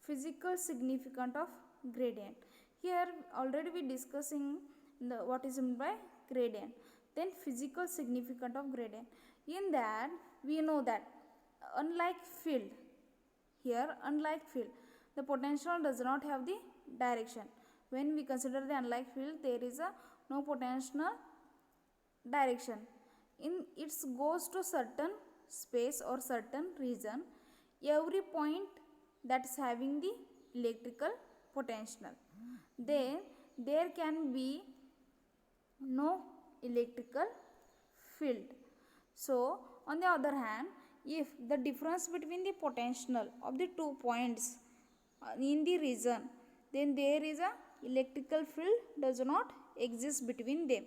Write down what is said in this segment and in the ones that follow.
physical significance of gradient. Here already we discussing what is meant by gradient. Then physical significance of gradient. In that we know that unlike field, here unlike field, the potential does not have the direction. When we consider the unlike field, there is a no potential direction. In it goes to certain space or certain region. Every point that's having the electrical potential, then there can be no electrical field. So on the other hand, if the difference between the potential of the 2 points in the region, then there is a electrical field does not exist between them.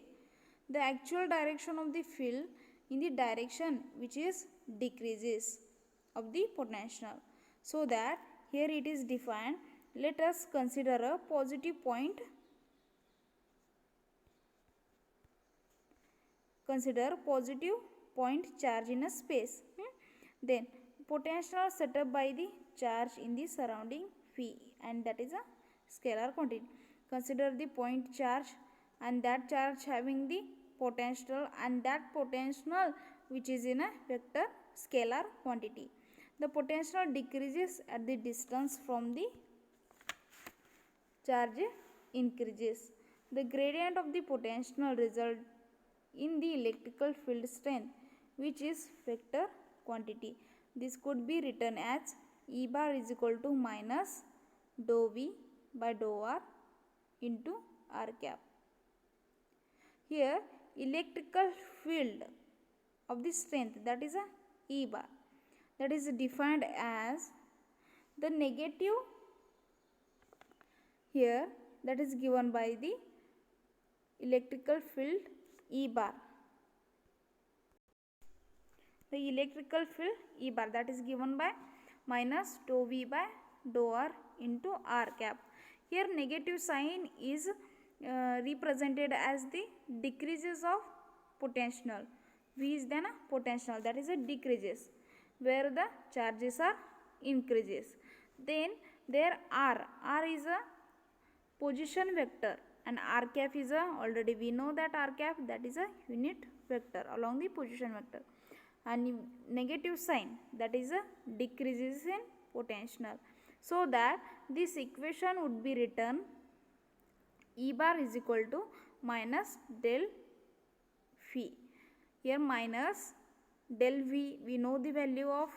The actual direction of the field in the direction which is decreases of the potential. So that here it is defined. Let us consider a positive point. Consider positive point charge in a space. Then potential set up by the charge in the surrounding V, and that is a scalar quantity. Consider the point charge and that charge having the potential, and that potential which is in a vector scalar quantity. The potential decreases at the distance from the charge increases. The gradient of the potential result in the electrical field strength, which is vector quantity. This could be written as E bar is equal to minus dou V by dou R into R cap. Here electrical field of the strength, that is a E bar, that is defined as the negative, here that is given by the electrical field E bar. The electrical field E bar, that is given by minus dou V by dou R into R cap. Here negative sign is represented as the decreases of potential. V is then a potential, that is a decreases, where the charges are increases. Then there R is a position vector, and R cap is a, already we know that R cap, that is a unit vector along the position vector. And negative sign, that is a decreases in potential. So that this equation would be written E bar is equal to minus del phi. Here minus del V, we know the value of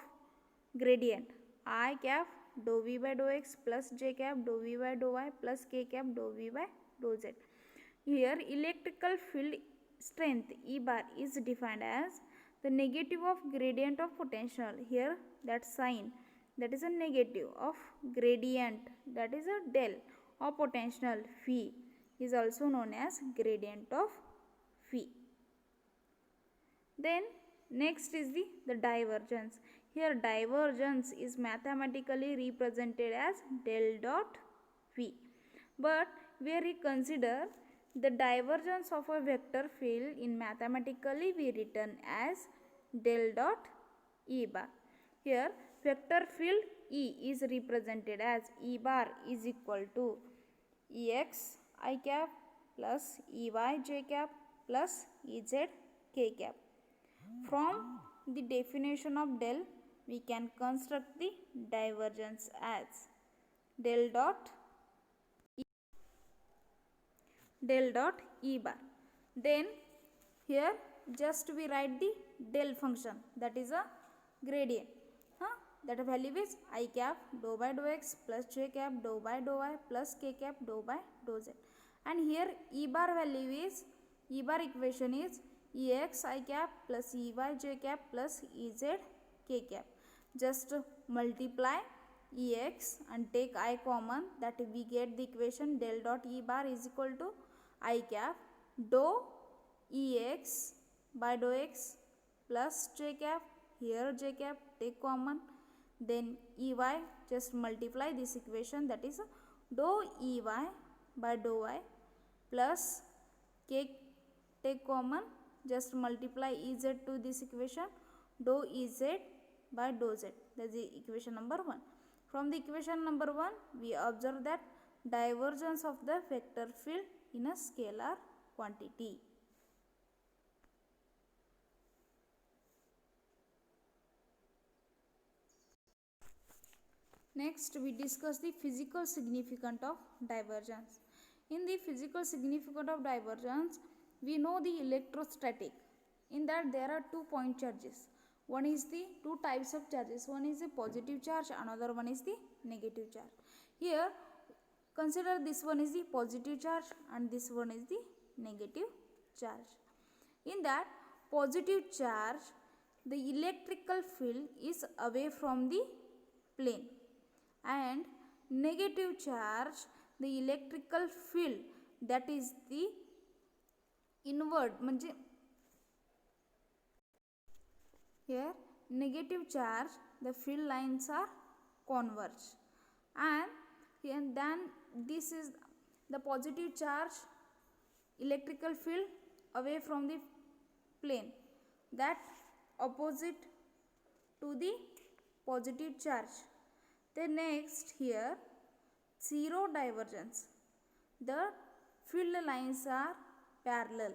gradient, I cap dou V by dou X plus J cap dou V by dou Y plus K cap dou V by dou Z. Here electrical field strength E bar is defined as the negative of gradient of potential. Here that sign, that is a negative of gradient, that is a del of potential phi, is also known as gradient of phi. Then next is the divergence. Here divergence is mathematically represented as del dot v. But where we consider the divergence of a vector field in mathematically we written as del dot E bar. Here vector field E is represented as E bar is equal to Ex I cap plus Ey j cap plus Ez k cap. From the definition of del, we can construct the divergence as del dot E bar. Then here just we write the del function, that is a gradient. That value is I cap dou by dou X plus J cap dou by dou Y plus K cap dou by dou Z. And here E bar value is, E bar equation is Ex I cap plus Ey j cap plus Ez k cap. Just multiply Ex and take I common, that we get the equation del dot E bar is equal to I cap dou Ex by dou X plus J cap, here J cap take common, then Ey, just multiply this equation, that is dou Ey by dou Y plus K take common, just multiply Ez to this equation, dou Ez by dou Z, that is equation number 1. From the equation number 1, we observe that divergence of the vector field in a scalar quantity. Next, we discuss the physical significance of divergence. In the physical significance of divergence, we know the electrostatic. In that, there are 2 point charges. One is the two types of charges. One is the positive charge, another one is the negative charge. Here, consider this one is the positive charge and this one is the negative charge. In that positive charge, the electrical field is away from the plane, and negative charge, the electrical field that is the inward, म्हणजे here negative charge, the field lines are converge, and then this is the positive charge electrical field away from the plane, that opposite to the positive charge. Then next here, zero divergence, the field lines are parallel,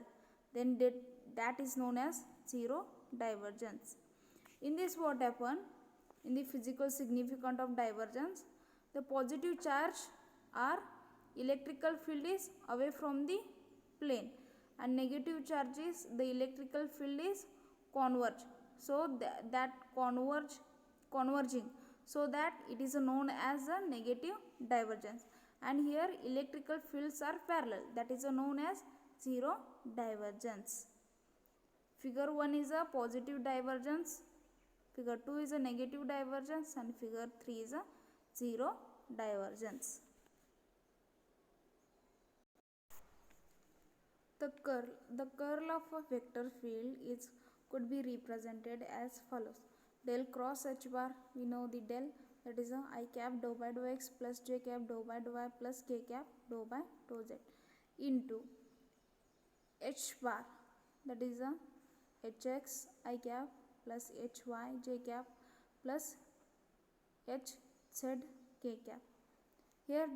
then that is known as zero divergence. In this, what happen in the physical significance of divergence, the positive charge or electrical field is away from the plane, and negative charge is the electrical field is converge, so that converging, so that it is known as a negative divergence. And here electrical fields are parallel, that is known as zero divergence. Figure 1 is a positive divergence, figure 2 is a negative divergence, and figure 3 is a zero divergence. The curl of a vector field could be represented as follows. Del cross h bar, we know the del, that is a I cap dou by dou x plus j cap dou by dou y plus k cap dou by dou z, into h bar, that is a hx I cap plus hy j cap plus hz k cap. Here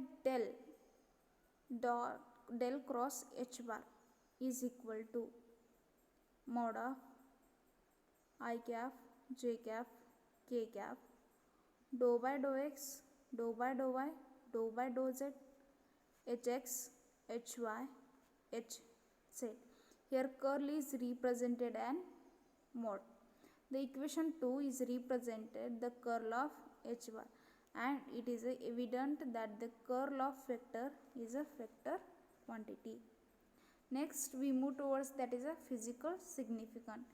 del cross h bar is equal to mod of I cap j cap k cap dou by dou x dou by dou y dou by dou z hx hy hz. Here curl is represented as mod. The equation 2 is represented the curl of h bar, and it is evident that the curl of vector is a vector quantity. Next, we move towards that is a physical significance.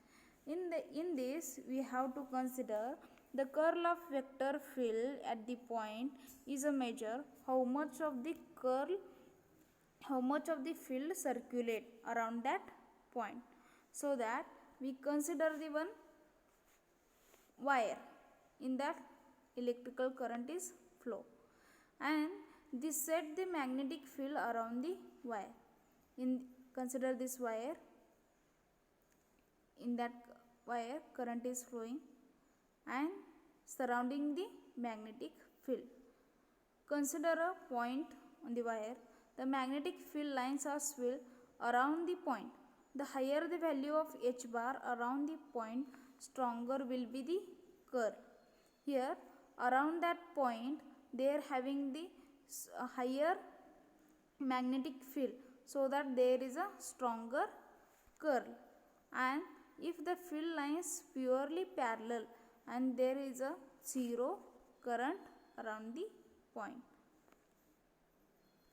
In this, we have to consider the curl of vector field at the point is a measure how much of the field circulate around that point. So that we consider the one wire, in that electrical current is flow, and this set the magnetic field around the wire. Consider this wire, in that wire current is flowing and surrounding the magnetic field. Consider a point on the wire, the magnetic field lines are swirled around the point. The higher the value of h bar around the point, stronger will be the curl. Here around that point they are having the higher magnetic field, so that there is a stronger curl. And if the field lines purely parallel and there is a zero current around the point.